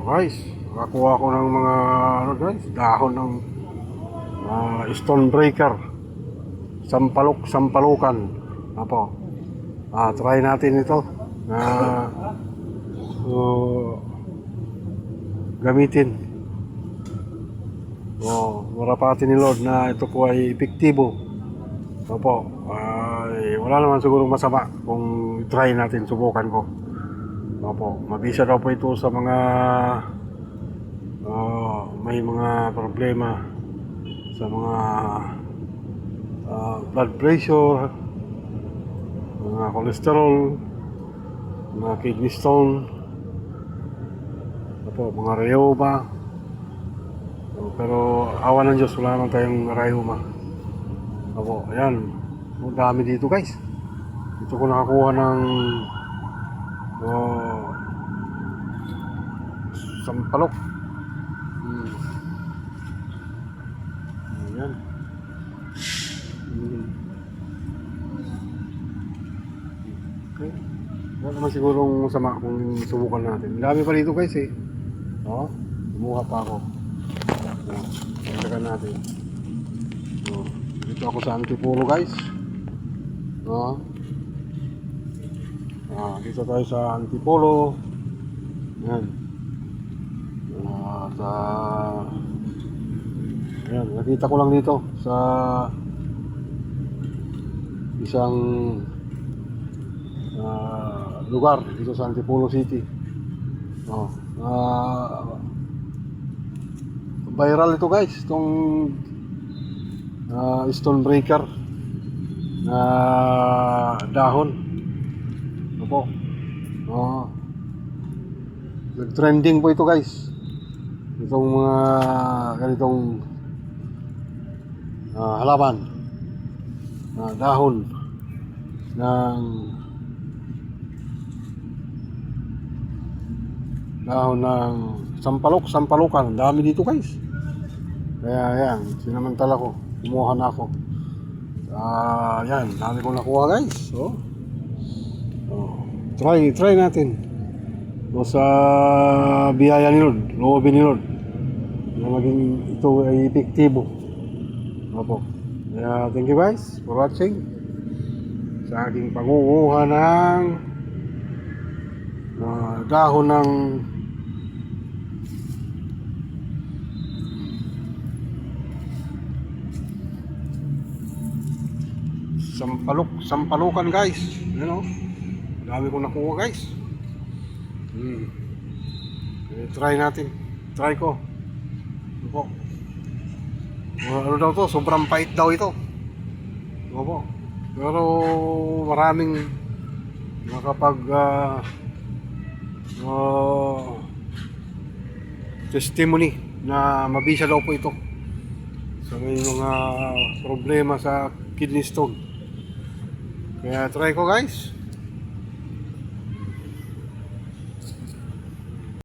Guys, nakakuha ko ng mga dahon ng stone breaker, sampalukan. Apo. Try natin ito na gamitin. Marapati ni Lord na ito po ay epektibo. Opo. Wala naman siguro masama kung try natin, subukan ko. Opo, mabisa daw po ito sa mga may mga problema sa mga blood pressure, mga cholesterol, mga kidney stone, opo, mga rheuma. Pero awan ng Diyos, wala naman tayong rheuma. Opo, ayan, ang dami dito guys. Dito ko nakakuha ng sampalok. Ayan. Okay. Wala naman sigurong masama kung subukan natin. Dami pa dito guys eh. Kumuha pa ako. Pagdagan natin. Dito ako sa Antipolo guys. Dito tayo sa Antipolo. Ayan. Ayan, nakita ko lang dito sa isang lugar dito sa Antipolo City. Viral ito guys, itong stone breaker na dahon. Opo. Nag-trending po ito guys. Itong mga ganitong halaman na dahon ng sampalukan. Dami dito guys. Kaya yan, sinamantala ko, kumuha na ako. Yan, dami kong nakuha guys. Try natin. Sa biyaya ni Lord, loobin ni Lord na maging ito ay epektibo. Opo. Kaya thank you guys for watching sa aking pangunguha ng dahon ng sampalukan guys. Dami kong nakuha guys. Try natin. Try ko. Opo. Ano daw to? Sobrang pait daw ito. Opo. Pero maraming nakapag testimony na mabisa daw po ito sa may mga problema sa kidney stone. Kaya try ko guys.